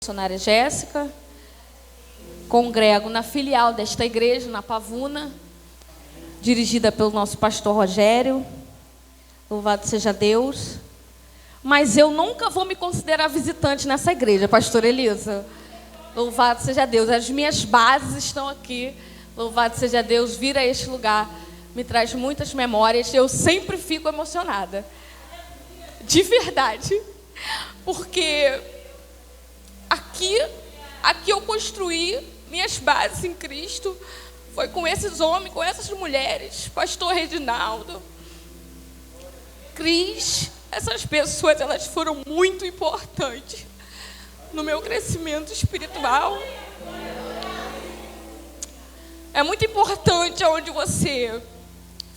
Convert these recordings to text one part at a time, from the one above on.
missionária Jéssica, congrego na filial desta igreja, na Pavuna, dirigida pelo nosso pastor Rogério. Louvado seja Deus. Mas eu nunca vou me considerar visitante nessa igreja, pastor Elisa. Louvado seja Deus. As minhas bases estão aqui. Louvado seja Deus. Vir a este lugar me traz muitas memórias. Eu sempre fico emocionada. De verdade. Porque aqui eu construí minhas bases em Cristo. Foi com esses homens, com essas mulheres. Pastor Reginaldo, Cris. Essas pessoas, elas foram muito importantes no meu crescimento espiritual. É muito importante onde você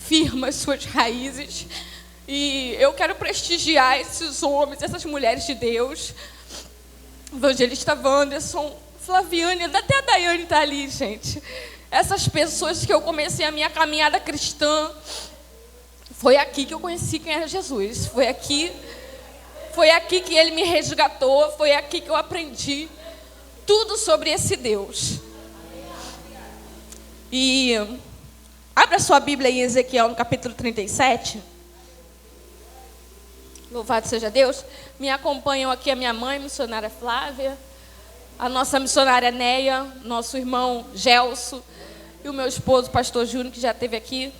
firma as suas raízes. E eu quero prestigiar esses homens, essas mulheres de Deus. Evangelista Wanderson, Flaviane, até a Daiane está ali, gente. Essas pessoas que eu comecei a minha caminhada cristã. Foi aqui que eu conheci quem era Jesus. Foi aqui que Ele me resgatou. Foi aqui que eu aprendi tudo sobre esse Deus. E abra sua Bíblia em Ezequiel, no capítulo 37. Louvado seja Deus. Me acompanham aqui a minha mãe, missionária Flávia, a nossa missionária Neia, nosso irmão Gelso e o meu esposo, pastor Júnior, que já esteve aqui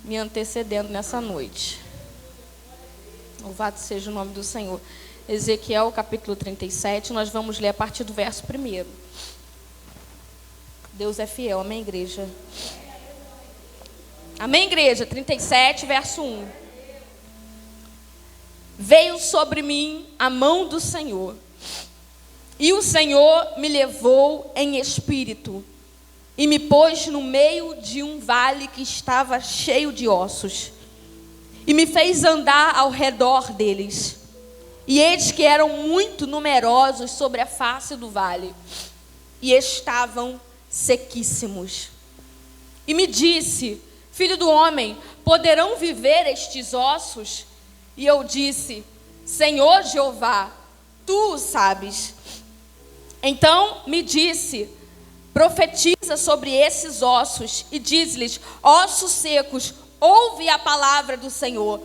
me antecedendo nessa noite. Louvado seja o nome do Senhor. Ezequiel, capítulo 37, nós vamos ler a partir do verso 1. Deus é fiel, amém, igreja? Amém, igreja? 37, verso 1. Veio sobre mim a mão do Senhor, e o Senhor me levou em espírito, e me pôs no meio de um vale que estava cheio de ossos, e me fez andar ao redor deles. E eis que eram muito numerosos sobre a face do vale, e estavam sequíssimos. E me disse: filho do homem, poderão viver estes ossos? E eu disse: Senhor Jeová, tu o sabes. Então me disse: profetiza sobre esses ossos e diz-lhes: ossos secos, ouve a palavra do Senhor.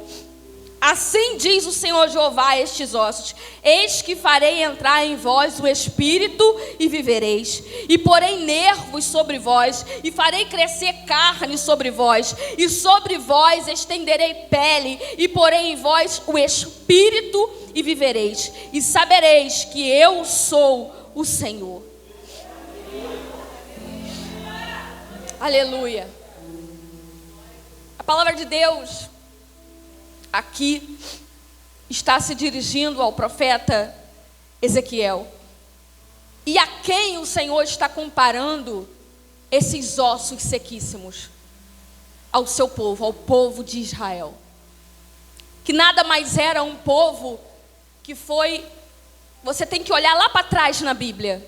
Assim diz o Senhor Jeová a estes ossos: eis que farei entrar em vós o espírito e vivereis, e porei nervos sobre vós, e farei crescer carne sobre vós, e sobre vós estenderei pele, e porei em vós o espírito e vivereis, e sabereis que eu sou o Senhor. Aleluia. A palavra de Deus aqui está se dirigindo ao profeta Ezequiel. E a quem o Senhor está comparando esses ossos sequíssimos? Ao seu povo, ao povo de Israel. Que nada mais era um povo que foi... Você tem que olhar lá para trás na Bíblia.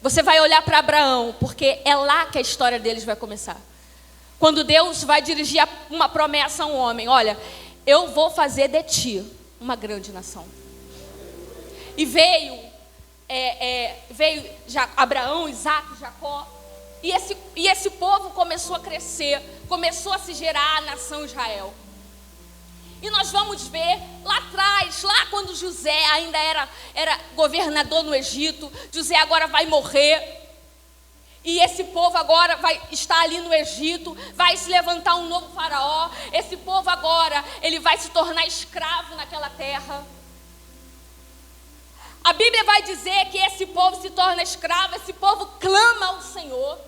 Você vai olhar para Abraão, porque é lá que a história deles vai começar. Quando Deus vai dirigir uma promessa a um homem: olha, eu vou fazer de ti uma grande nação. E veio Abraão, Isaac, Jacó. E esse povo começou a crescer, começou a se gerar a nação Israel. E nós vamos ver lá atrás, lá quando José ainda era governador no Egito. José agora vai morrer. E esse povo agora vai estar ali no Egito, vai se levantar um novo faraó. Esse povo agora, ele vai se tornar escravo naquela terra. A Bíblia vai dizer que esse povo se torna escravo, esse povo clama ao Senhor.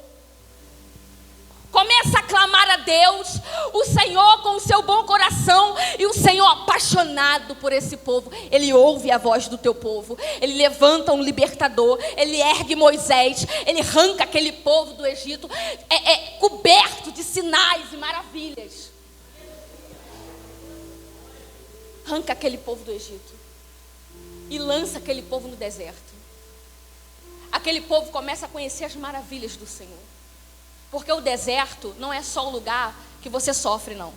Começa a clamar a Deus, o Senhor com o seu bom coração, e o Senhor apaixonado por esse povo. Ele ouve a voz do teu povo, ele levanta um libertador, ele ergue Moisés, ele arranca aquele povo do Egito, coberto de sinais e maravilhas. Arranca aquele povo do Egito e lança aquele povo no deserto. Aquele povo começa a conhecer as maravilhas do Senhor. Porque o deserto não é só o lugar que você sofre, não.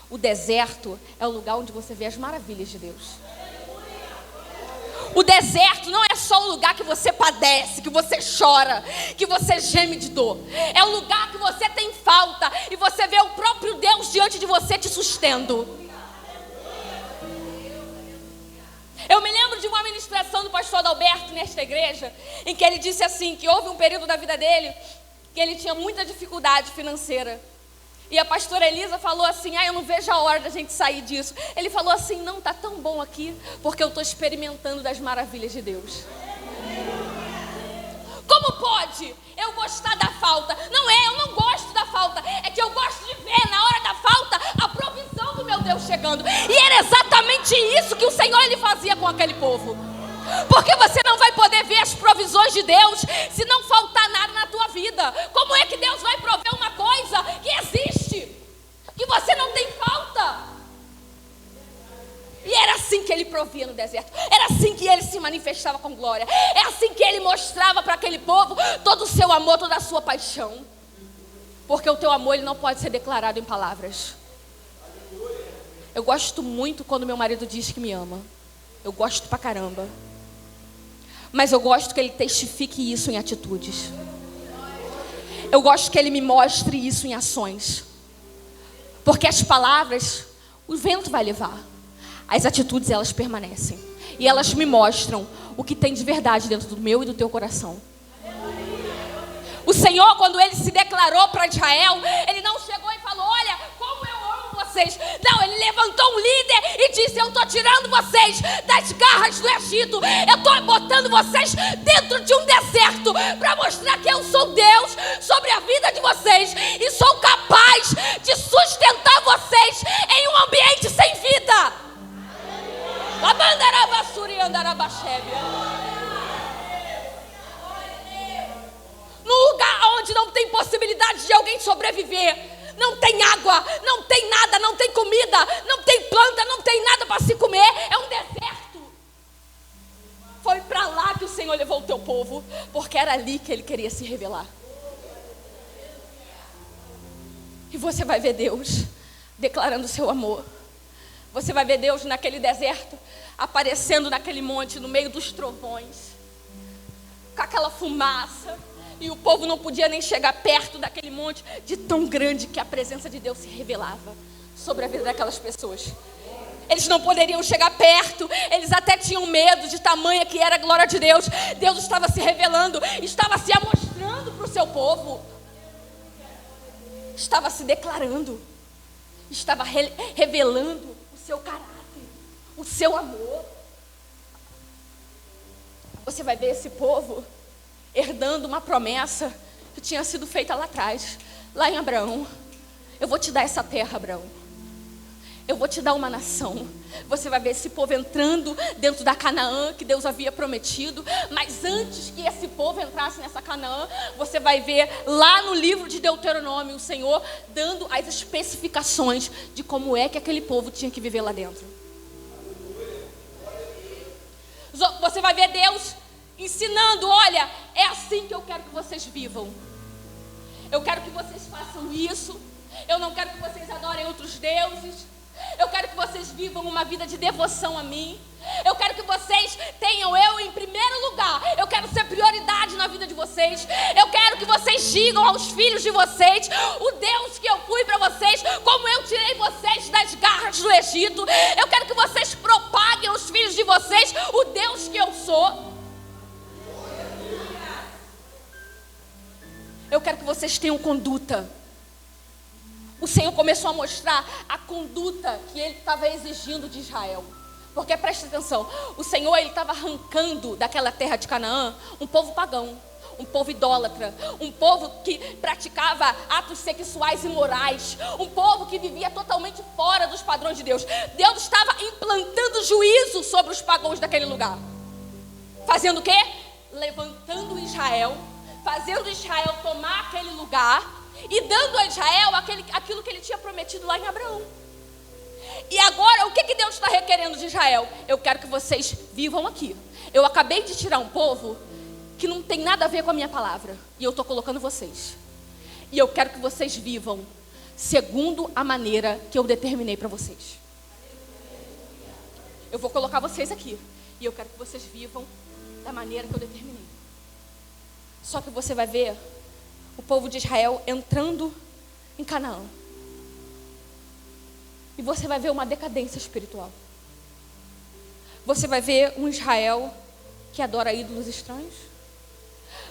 O deserto é o lugar onde você vê as maravilhas de Deus. O deserto não é só o lugar que você padece, que você chora, que você geme de dor. É o lugar que você tem falta e você vê o próprio Deus diante de você te sustentando. Eu me lembro de uma ministração do pastor Adalberto nesta igreja, em que ele disse assim, que houve um período da vida dele que ele tinha muita dificuldade financeira. E a pastora Elisa falou assim, eu não vejo a hora da gente sair disso. Ele falou assim, não, tá tão bom aqui, porque eu estou experimentando das maravilhas de Deus. Como pode eu gostar da falta? Não é, eu não gosto da falta, é que eu gosto de ver na hora da falta a provisão do meu Deus chegando. E era exatamente isso que o Senhor ele fazia com aquele povo. Porque você não vai poder ver as provisões de Deus se não faltar nada na tua vida. Como é que Deus vai prover uma coisa que existe, que você não tem falta? E era assim que ele provia no deserto. Era assim que ele se manifestava com glória. É assim que ele mostrava para aquele povo todo o seu amor, toda a sua paixão. Porque o teu amor ele não pode ser declarado em palavras. Eu gosto muito quando meu marido diz que me ama. Eu gosto pra caramba. Mas eu gosto que ele testifique isso em atitudes. Eu gosto que ele me mostre isso em ações. Porque as palavras, o vento vai levar. As atitudes, elas permanecem. E elas me mostram o que tem de verdade dentro do meu e do teu coração. O Senhor, quando ele se declarou para Israel, ele não chegou e falou, olha, como eu amo vocês. Não, ele levantou um líder e disse, eu estou tirando vocês das garras do Egito. Eu estou botando vocês dentro de um deserto para mostrar que eu sou Deus sobre a vida de vocês. E sou capaz de sustentar vocês em um ambiente sem vida. Num lugar onde não tem possibilidade de alguém sobreviver. Não tem água, não tem nada, não tem comida, não tem planta, não tem nada para se comer. É um deserto. Foi para lá que o Senhor levou o teu povo, porque era ali que ele queria se revelar. E você vai ver Deus declarando o seu amor. Você vai ver Deus naquele deserto, aparecendo naquele monte, no meio dos trovões, com aquela fumaça. E o povo não podia nem chegar perto daquele monte, de tão grande que a presença de Deus se revelava sobre a vida daquelas pessoas. Eles não poderiam chegar perto, eles até tinham medo de tamanha que era a glória de Deus. Deus estava se revelando, estava se amostrando para o seu povo. Estava se declarando, estava revelando o seu caráter, o seu amor. Você vai ver esse povo herdando uma promessa que tinha sido feita lá atrás, lá em Abraão. Eu vou te dar essa terra, Abraão. Eu vou te dar uma nação. Você vai ver esse povo entrando dentro da Canaã que Deus havia prometido. Mas antes que esse povo entrasse nessa Canaã, você vai ver lá no livro de Deuteronômio o Senhor dando as especificações de como é que aquele povo tinha que viver lá dentro. Você vai ver Deus ensinando, olha, é assim que eu quero que vocês vivam. Eu quero que vocês façam isso. Eu não quero que vocês adorem outros deuses. Eu quero que vocês vivam uma vida de devoção a mim. Eu quero que vocês tenham eu em primeiro lugar. Eu quero ser prioridade na vida de vocês. Eu quero que vocês digam aos filhos de vocês o Deus que eu fui para vocês, como eu tirei vocês das garras do Egito. Eu quero que vocês propaguem aos filhos de vocês o Deus que eu sou. Eu quero que vocês tenham conduta. O Senhor começou a mostrar a conduta que Ele estava exigindo de Israel. Porque presta atenção, o Senhor ele estava arrancando daquela terra de Canaã um povo pagão, um povo idólatra, um povo que praticava atos sexuais imorais, um povo que vivia totalmente fora dos padrões de Deus. Deus estava implantando juízo sobre os pagãos daquele lugar. Fazendo o quê? Levantando Israel, fazendo Israel tomar aquele lugar e dando a Israel aquilo que ele tinha prometido lá em Abraão. E agora, o que Deus está requerendo de Israel? Eu quero que vocês vivam aqui. Eu acabei de tirar um povo que não tem nada a ver com a minha palavra, e eu estou colocando vocês. E eu quero que vocês vivam segundo a maneira que eu determinei para vocês. Eu vou colocar vocês aqui. E eu quero que vocês vivam da maneira que eu determinei. Só que você vai ver o povo de Israel entrando em Canaã. E você vai ver uma decadência espiritual. Você vai ver um Israel que adora ídolos estranhos.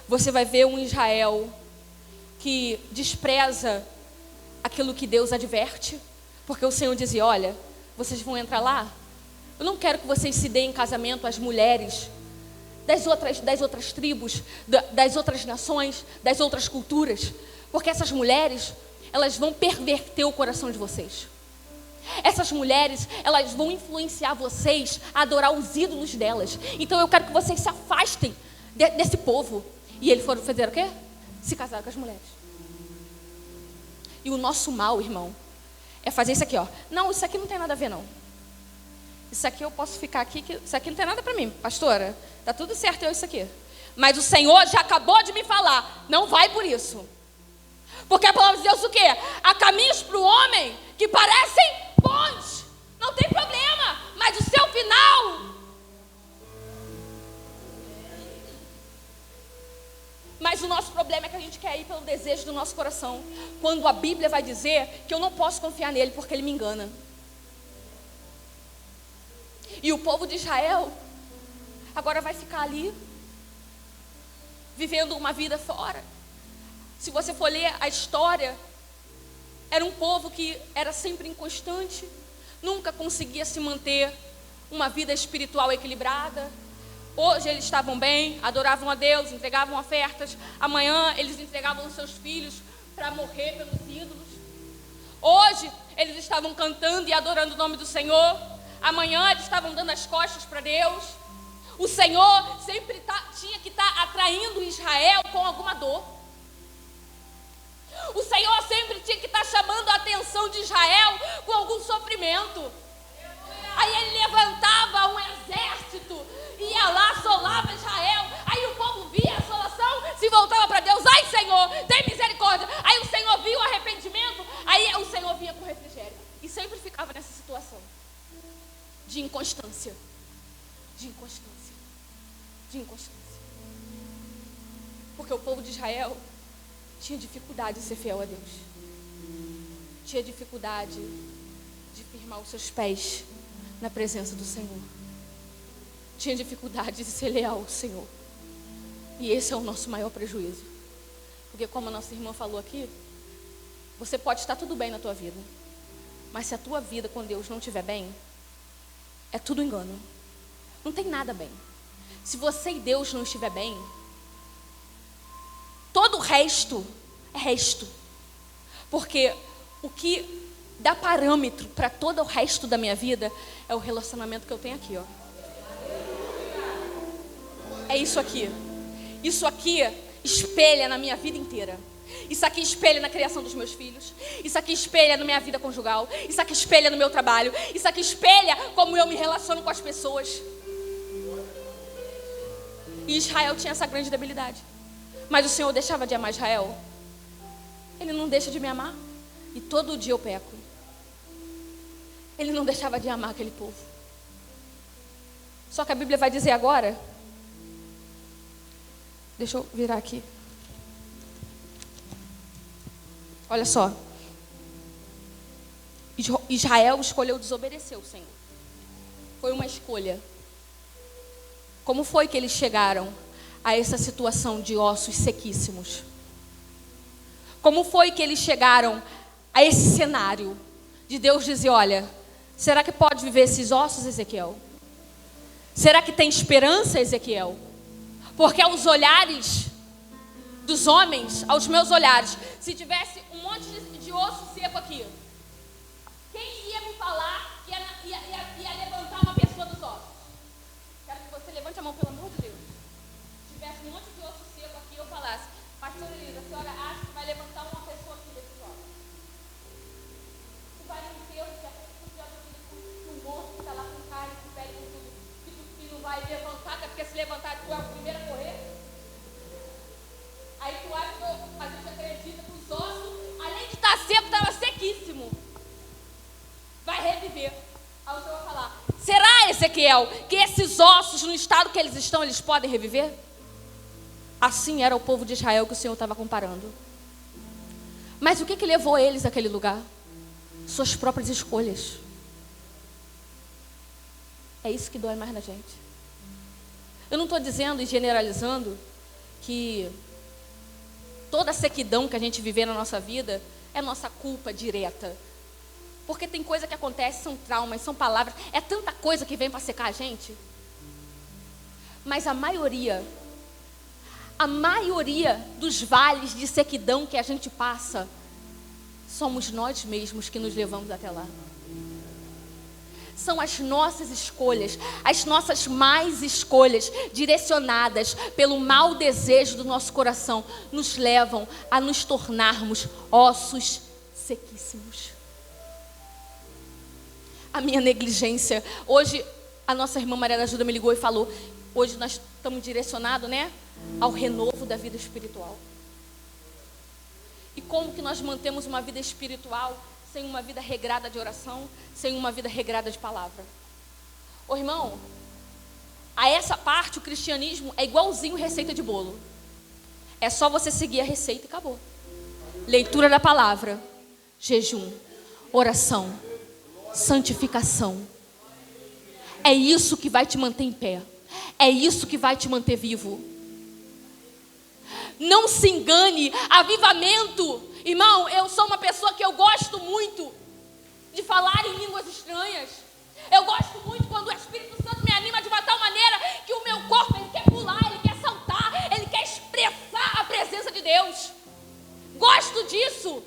Você vai ver um Israel que despreza aquilo que Deus adverte. Porque o Senhor dizia, olha, vocês vão entrar lá. Eu não quero que vocês se deem em casamento às mulheres das outras tribos, das outras nações, das outras culturas. Porque essas mulheres, elas vão perverter o coração de vocês. Essas mulheres, elas vão influenciar vocês a adorar os ídolos delas. Então eu quero que vocês se afastem desse povo. E eles foram fazer o quê? Se casar com as mulheres. E o nosso mal, irmão, é fazer isso aqui, ó. Não, isso aqui não tem nada a ver, não. Isso aqui eu posso ficar aqui, isso aqui não tem nada para mim, pastora. Tá tudo certo eu isso aqui. Mas o Senhor já acabou de me falar, não vai por isso. Porque a palavra de Deus o quê? Há caminhos para o homem que parecem bons. Não tem problema, mas o seu final. Mas o nosso problema é que a gente quer ir pelo desejo do nosso coração. Quando a Bíblia vai dizer que eu não posso confiar nele porque ele me engana. E o povo de Israel agora vai ficar ali, vivendo uma vida fora. Se você for ler a história, era um povo que era sempre inconstante, nunca conseguia se manter uma vida espiritual equilibrada. Hoje eles estavam bem, adoravam a Deus, entregavam ofertas. Amanhã eles entregavam os seus filhos para morrer pelos ídolos. Hoje eles estavam cantando e adorando o nome do Senhor. Amanhã eles estavam dando as costas para Deus. O Senhor sempre tinha que estar atraindo Israel com alguma dor. O Senhor sempre tinha que estar chamando a atenção de Israel com algum sofrimento. Aí ele levantava um exército, ia lá, assolava Israel. Aí o povo via a assolação, se voltava para Deus. Ai, Senhor, tem misericórdia. Aí o Senhor via o arrependimento, aí o Senhor vinha com refrigério. E sempre ficava nessa situação de inconstância. De inconstância. De inconstância. Porque o povo de Israel tinha dificuldade de ser fiel a Deus. Tinha dificuldade de firmar os seus pés na presença do Senhor. Tinha dificuldade de ser leal ao Senhor. E esse é o nosso maior prejuízo. Porque como a nossa irmã falou aqui, você pode estar tudo bem na tua vida, mas se a tua vida com Deus não estiver bem, é tudo engano. Não tem nada bem. Se você e Deus não estiver bem, todo o resto é resto. Porque o que dá parâmetro para todo o resto da minha vida é o relacionamento que eu tenho aqui, ó. É isso aqui. Isso aqui espelha na minha vida inteira. Isso aqui espelha na criação dos meus filhos. Isso aqui espelha na minha vida conjugal. Isso aqui espelha no meu trabalho. Isso aqui espelha como eu me relaciono com as pessoas. E Israel tinha essa grande debilidade. Mas o Senhor deixava de amar Israel? Ele não deixa de me amar. E todo dia eu peco. Ele não deixava de amar aquele povo. Só que a Bíblia vai dizer agora. Deixa eu virar aqui. Olha só. Israel escolheu desobedecer o Senhor. Foi uma escolha. Como foi que eles chegaram a essa situação de ossos sequíssimos? Como foi que eles chegaram a esse cenário de Deus dizer, olha, será que pode viver esses ossos, Ezequiel? Será que tem esperança, Ezequiel? Porque aos olhares dos homens, aos meus olhares, se tivesse um monte de osso seco aqui, quem ia me falar que ia levantar uma pessoa dos ossos? Quero que você levante a mão, pelo amor de Deus. Se tivesse um monte de osso seco aqui, eu falasse, pastora Elisa, a senhora acha que vai levantar uma pessoa aqui desses ossos? Tu vai no enterro, que um morto que está lá com carne, com pele, com tudo, que não vai levantar, porque se levantar tu é o primeiro a correr. Aí tu acha que a gente acredita que os ossos, além de estar seco, estava sequíssimo. Vai reviver. Aí o Senhor vai falar, será, Ezequiel? Ezequiel que esses ossos, no estado que eles estão, eles podem reviver? Assim era o povo de Israel que o Senhor estava comparando. Mas o que levou eles àquele lugar? Suas próprias escolhas. É isso que dói mais na gente. Eu não estou dizendo e generalizando que toda a sequidão que a gente vive na nossa vida é nossa culpa direta. Porque tem coisa que acontece, são traumas, são palavras, é tanta coisa que vem para secar a gente. Mas a maioria dos vales de sequidão que a gente passa, somos nós mesmos que nos levamos até lá. São as nossas escolhas, as nossas más escolhas, direcionadas pelo mau desejo do nosso coração, nos levam a nos tornarmos ossos sequíssimos. A minha negligência. Hoje, a nossa irmã Maria da Ajuda me ligou e falou, hoje nós estamos direcionados, ao renovo da vida espiritual. E como que nós mantemos uma vida espiritual sem uma vida regrada de oração, sem uma vida regrada de palavra? Ô irmão, a essa parte o cristianismo é igualzinho receita de bolo. É só você seguir a receita e acabou. Leitura da palavra, jejum, oração, santificação. É isso que vai te manter em pé. É isso que vai te manter vivo. Não se engane, avivamento. Irmão, eu sou uma pessoa que eu gosto muito de falar em línguas estranhas. Eu gosto muito quando o Espírito Santo me anima de uma tal maneira que o meu corpo, ele quer pular, ele quer saltar, ele quer expressar a presença de Deus. Gosto disso.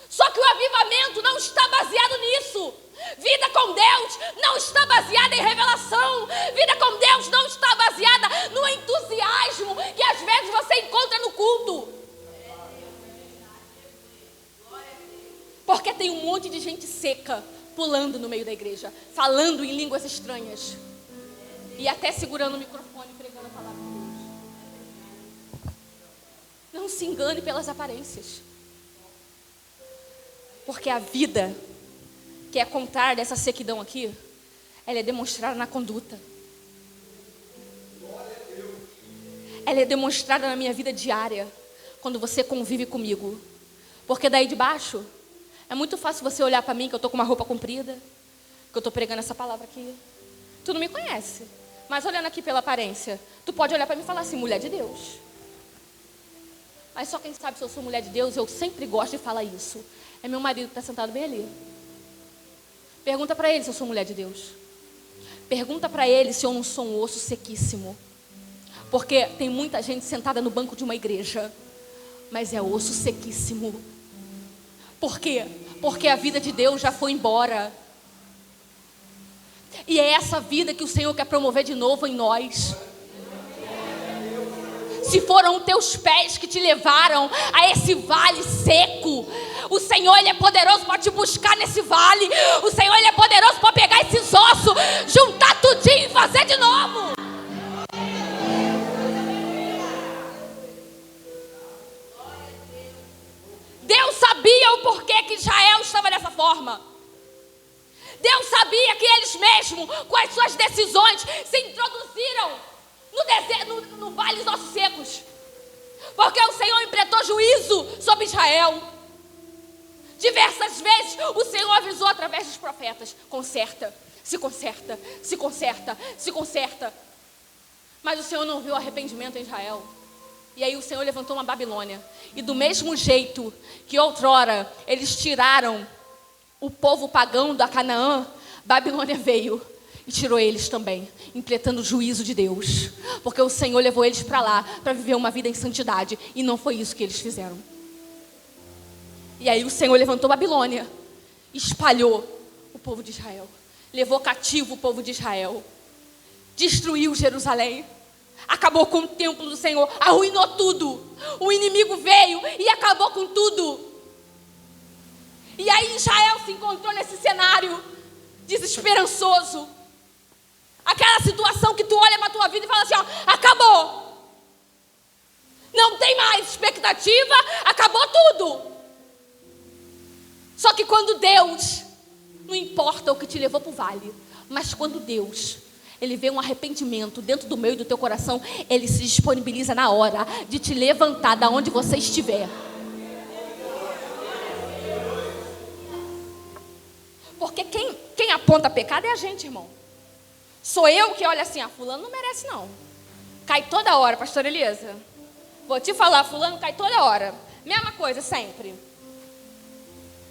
Só que o avivamento não está baseado nisso. Vida com Deus não está baseada em revelação. Vida com Deus não está baseada no entusiasmo que às vezes você encontra no culto. Porque tem um monte de gente seca pulando no meio da igreja, falando em línguas estranhas e até segurando o microfone e pregando a palavra de Deus. Não se engane pelas aparências. Porque a vida que é contrária dessa sequidão aqui, ela é demonstrada na conduta. Ela é demonstrada na minha vida diária, quando você convive comigo. Porque daí de baixo, é muito fácil você olhar para mim, que eu estou com uma roupa comprida, que eu estou pregando essa palavra aqui. Tu não me conhece, mas olhando aqui pela aparência, tu pode olhar para mim e falar assim, mulher de Deus. Mas só quem sabe se eu sou mulher de Deus, eu sempre gosto de falar isso. É meu marido que está sentado bem ali. Pergunta para ele se eu sou mulher de Deus. Pergunta para ele se eu não sou um osso sequíssimo. Porque tem muita gente sentada no banco de uma igreja, mas é osso sequíssimo. Por quê? Porque a vida de Deus já foi embora. E é essa vida que o Senhor quer promover de novo em nós. Se foram teus pés que te levaram a esse vale seco, o Senhor, Ele é poderoso para te buscar nesse vale. O Senhor, Ele é poderoso para pegar esses ossos, juntar tudinho e fazer de novo. Deus sabia o porquê que Israel estava dessa forma. Deus sabia que eles mesmos, com as suas decisões, se introduziram no vale dos ossos secos. Porque o Senhor implementou juízo sobre Israel. Diversas vezes o Senhor avisou através dos profetas: conserta, se conserta, se conserta, se conserta. Mas o Senhor não viu arrependimento em Israel. E aí o Senhor levantou uma Babilônia. E do mesmo jeito que outrora eles tiraram o povo pagão da Canaã, Babilônia veio e tirou eles também, impletando o juízo de Deus. Porque o Senhor levou eles para lá para viver uma vida em santidade. E não foi isso que eles fizeram. E aí o Senhor levantou Babilônia, espalhou o povo de Israel, levou cativo o povo de Israel, destruiu Jerusalém, acabou com o templo do Senhor, arruinou tudo. O inimigo veio e acabou com tudo. E aí Israel se encontrou nesse cenário desesperançoso. Aquela situação que tu olha para a tua vida e fala assim, ó, acabou. Não tem mais expectativa, acabou tudo. Só que quando Deus, não importa o que te levou para o vale, Mas quando Deus, Ele vê um arrependimento dentro do meu e do teu coração, Ele se disponibiliza na hora de te levantar da onde você estiver. Porque quem aponta pecado é a gente, irmão. Sou eu que olho assim, fulano não merece não. Cai toda hora, pastor Elisa. Vou te falar, fulano cai toda hora. Mesma coisa sempre.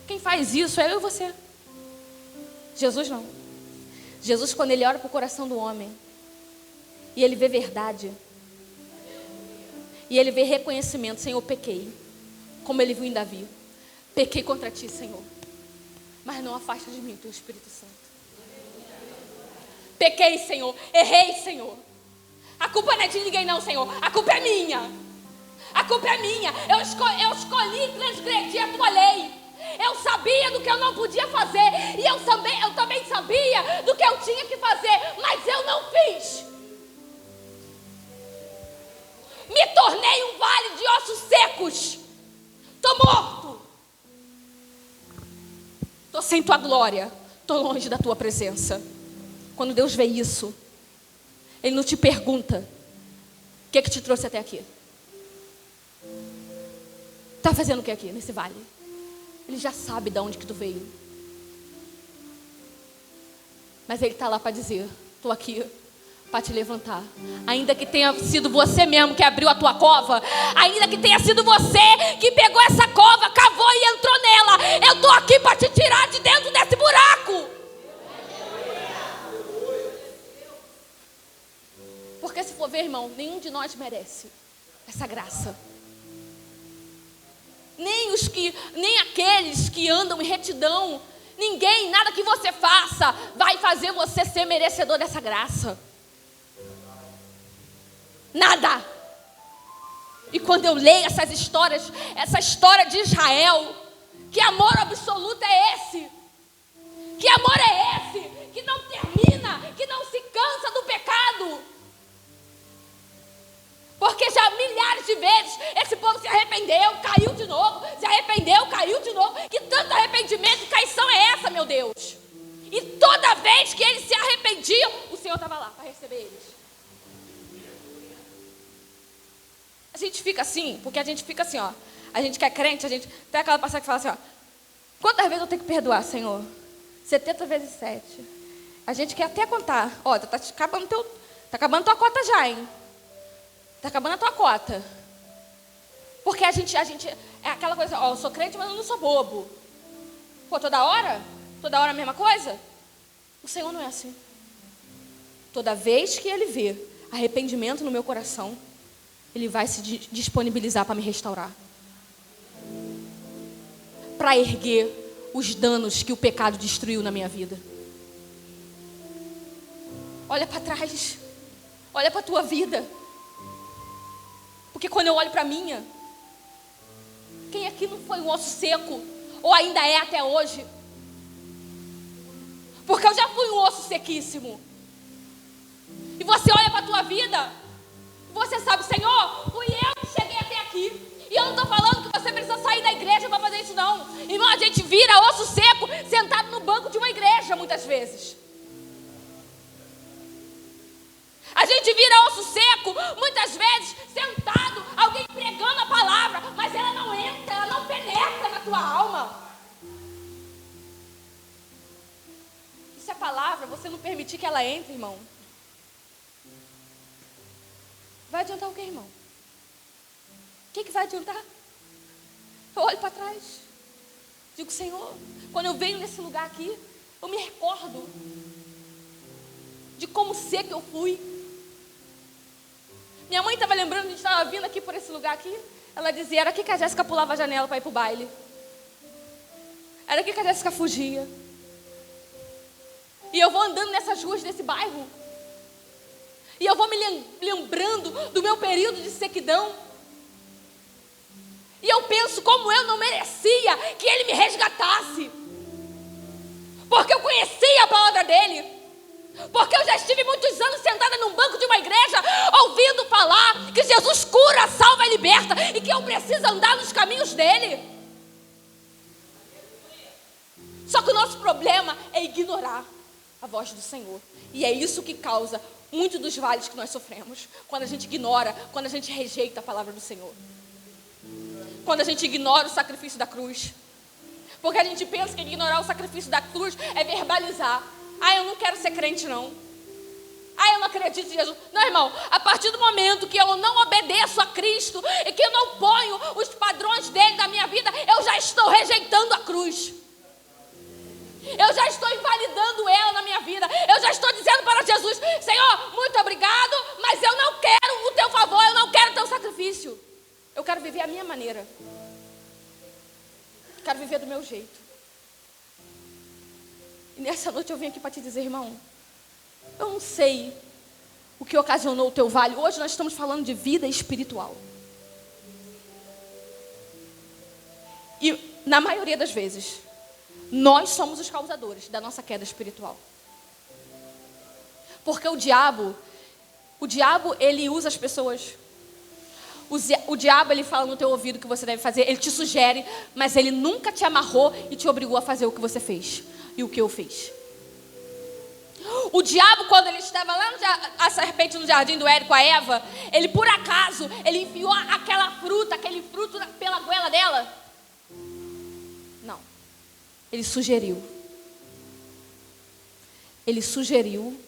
Quem faz isso é eu e você. Jesus não. Jesus, quando Ele olha para o coração do homem, e Ele vê verdade, e Ele vê reconhecimento, Senhor, eu pequei, como Ele viu em Davi. Pequei contra Ti, Senhor, mas não afasta de mim o Teu Espírito Santo. Pequei, Senhor, errei, Senhor. A culpa não é de ninguém não, Senhor, a culpa é minha. A culpa é minha. Eu escolhi transgredir a Tua lei. Eu sabia do que eu não podia fazer, e eu também sabia do que eu tinha que fazer, mas eu não fiz. Me tornei um vale de ossos secos. Estou morto. Estou sem Tua glória. Estou longe da Tua presença. Quando Deus vê isso, Ele não te pergunta: o que é que te trouxe até aqui? Está fazendo o que aqui nesse vale? Ele já sabe de onde que tu veio. Mas Ele está lá para dizer: estou aqui para te levantar. Ainda que tenha sido você mesmo que abriu a tua cova, ainda que tenha sido você que pegou essa cova, cavou e entrou nela, eu estou aqui para te tirar de dentro desse buraco. Porque se for ver, irmão, nenhum de nós merece essa graça. Nem aqueles que andam em retidão. Ninguém, nada que você faça vai fazer você ser merecedor dessa graça. Nada. E quando eu leio essas histórias, essa história de Israel, que amor absoluto é esse? Que amor é esse? Que não termina, que não se cansa do pecado. Porque já milhares de vezes esse povo se arrependeu, caiu de novo, se arrependeu, caiu de novo. Que tanto arrependimento e caição é essa, meu Deus? E toda vez que eles se arrependiam, o Senhor estava lá para receber eles. A gente fica assim, porque a gente fica assim, ó. A gente que é crente, a gente tem aquela passagem que fala assim, ó: quantas vezes eu tenho que perdoar, Senhor? 70 vezes 7. A gente quer até contar. Ó, tá acabando tua cota já, hein? Tá acabando a tua cota. Porque a gente é aquela coisa, ó, eu sou crente, mas eu não sou bobo. Pô, toda hora a mesma coisa? O Senhor não é assim. Toda vez que Ele vê arrependimento no meu coração, Ele vai se disponibilizar para me restaurar. Para erguer os danos que o pecado destruiu na minha vida. Olha para trás. Olha para a tua vida. Porque quando eu olho para a minha, quem aqui não foi um osso seco? Ou ainda é até hoje? Porque eu já fui um osso sequíssimo. E você olha para a tua vida, você sabe, Senhor, fui eu que cheguei até aqui. E eu não estou falando que você precisa sair da igreja para fazer isso não. Irmão, a gente vira osso seco sentado no banco de uma igreja muitas vezes. A gente vira osso seco, muitas vezes, sentado, alguém pregando a palavra, mas ela não entra, ela não penetra na tua alma. E se a palavra, você não permitir que ela entre, irmão, vai adiantar o quê, irmão? O que vai adiantar? Eu olho para trás, digo, Senhor, quando eu venho nesse lugar aqui, eu me recordo de como seco eu fui. Minha mãe estava lembrando, a gente estava vindo aqui por esse lugar aqui. Ela dizia, era aqui que a Jéssica pulava a janela para ir para o baile. Era aqui que a Jéssica fugia. E eu vou andando nessas ruas desse bairro. E eu vou me lembrando do meu período de sequidão. E eu penso como eu não merecia que Ele me resgatasse. Porque eu conhecia a palavra dEle. Porque eu já estive muitos anos sentada num banco de uma igreja, ouvindo falar que Jesus cura, salva e liberta, e que eu preciso andar nos caminhos dEle. Só que o nosso problema é ignorar. a voz do Senhor. E é isso que causa muito dos vales que nós sofremos. Quando a gente ignora, quando a gente rejeita a palavra do Senhor. Quando a gente ignora o sacrifício da cruz. Porque a gente pensa que ignorar o sacrifício da cruz é verbalizar. Eu não quero ser crente não. Eu não acredito em Jesus. Não, irmão, a partir do momento que eu não obedeço a Cristo e que eu não ponho os padrões dele na minha vida, eu já estou rejeitando a cruz. Eu já estou invalidando ela na minha vida. Eu já estou dizendo para Jesus: Senhor, muito obrigado, mas eu não quero o teu favor, eu não quero o teu sacrifício. Eu quero viver a minha maneira. Quero viver do meu jeito. E nessa noite eu vim aqui para te dizer, irmão, eu não sei o que ocasionou o teu vale. Hoje nós estamos falando de vida espiritual. E na maioria das vezes, nós somos os causadores da nossa queda espiritual. Porque o diabo, ele usa as pessoas. O diabo, ele fala no teu ouvido o que você deve fazer, ele te sugere, mas ele nunca te amarrou e te obrigou a fazer o que você fez e o que eu fiz. O diabo, quando ele estava lá, a serpente no jardim do Éden com a Eva, ele por acaso, ele enfiou aquele fruto pela goela dela? Não. Ele sugeriu. Ele sugeriu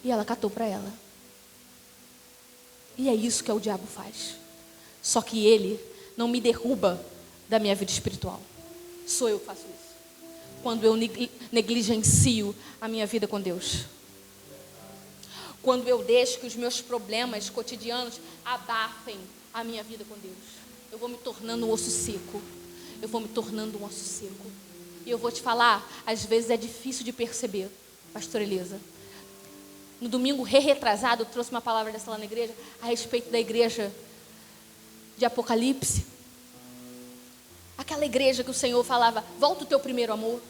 e ela catou para ela. E é isso que o diabo faz. Só que ele não me derruba da minha vida espiritual. Sou eu que faço isso. Quando eu negligencio a minha vida com Deus. Quando eu deixo que os meus problemas cotidianos abafem a minha vida com Deus. Eu vou me tornando um osso seco. Eu vou me tornando um osso seco. E eu vou te falar, às vezes é difícil de perceber, pastor Elisa. No domingo retrasado, eu trouxe uma palavra dessa lá na igreja, a respeito da igreja de Apocalipse. Aquela igreja que o Senhor falava, volta o teu primeiro amor.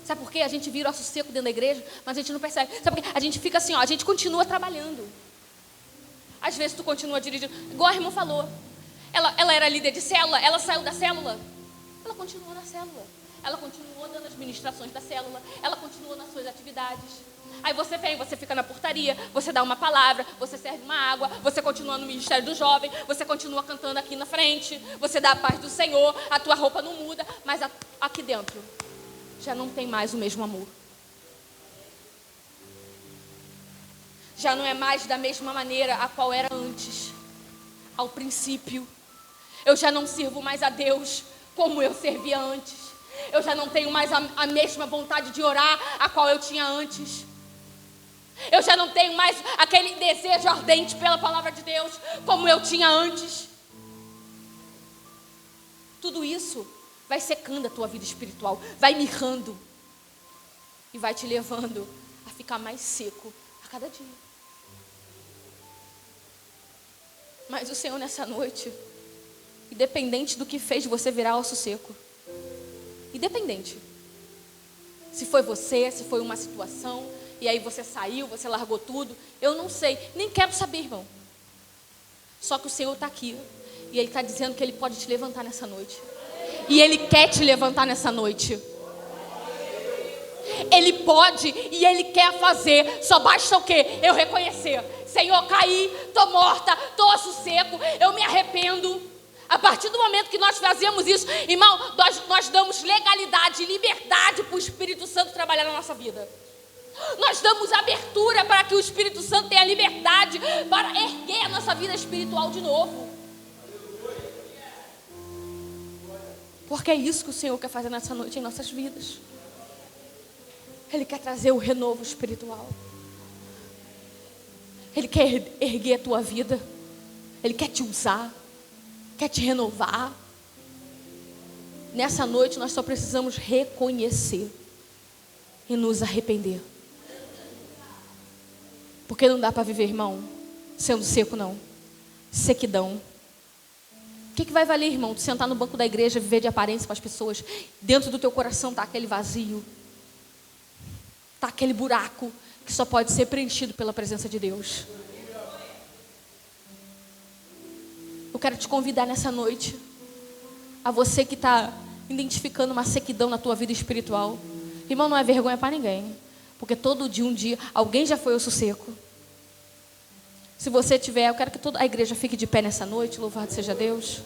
Sabe por quê? A gente vira osso seco dentro da igreja, mas a gente não percebe. Sabe por quê? A gente fica assim, a gente continua trabalhando. Às vezes tu continua dirigindo, igual a irmã falou. Ela era líder de célula, ela saiu da célula. Ela continuou na célula. Ela continuou dando as ministrações da célula. Ela continuou nas suas atividades. Aí você vem, você fica na portaria, você dá uma palavra, você serve uma água, você continua no ministério do jovem, você continua cantando aqui na frente, você dá a paz do Senhor, a tua roupa não muda, mas aqui dentro já não tem mais o mesmo amor. Já não é mais da mesma maneira a qual era antes, ao princípio. Eu já não sirvo mais a Deus como eu servia antes. Eu já não tenho mais a mesma vontade de orar a qual eu tinha antes. Eu já não tenho mais aquele desejo ardente pela palavra de Deus como eu tinha antes. Tudo isso vai secando a tua vida espiritual, vai mirrando e vai te levando a ficar mais seco a cada dia. Mas o Senhor nessa noite, independente do que fez você virar osso seco, independente, se foi você, se foi uma situação, e aí você saiu, você largou tudo, eu não sei, nem quero saber, irmão. Só que o Senhor está aqui, e Ele está dizendo que Ele pode te levantar nessa noite. E Ele quer te levantar nessa noite. Ele pode e Ele quer fazer, só basta o quê? Eu reconhecer. Senhor, caí, estou morta, estou osso seco, eu me arrependo. A partir do momento que nós fazemos isso, irmão, nós damos legalidade, liberdade para o Espírito Santo trabalhar na nossa vida. Nós damos abertura para que o Espírito Santo tenha liberdade para erguer a nossa vida espiritual de novo. Porque é isso que o Senhor quer fazer nessa noite em nossas vidas. Ele quer trazer o renovo espiritual. Ele quer erguer a tua vida. Ele quer te usar. Quer te renovar. Nessa noite nós só precisamos reconhecer e nos arrepender. Porque não dá para viver, irmão, sendo seco não. Sequidão. O que vai valer, irmão? Tu sentar no banco da igreja, viver de aparência para as pessoas. Dentro do teu coração está aquele vazio. Está aquele buraco que só pode ser preenchido pela presença de Deus. Eu quero te convidar nessa noite, a você que está identificando uma sequidão na tua vida espiritual, Irmão, não é vergonha para ninguém. Porque todo dia, um dia, alguém já foi osso seco. Se você tiver, eu quero que toda a igreja fique de pé nessa noite. Louvado seja Deus.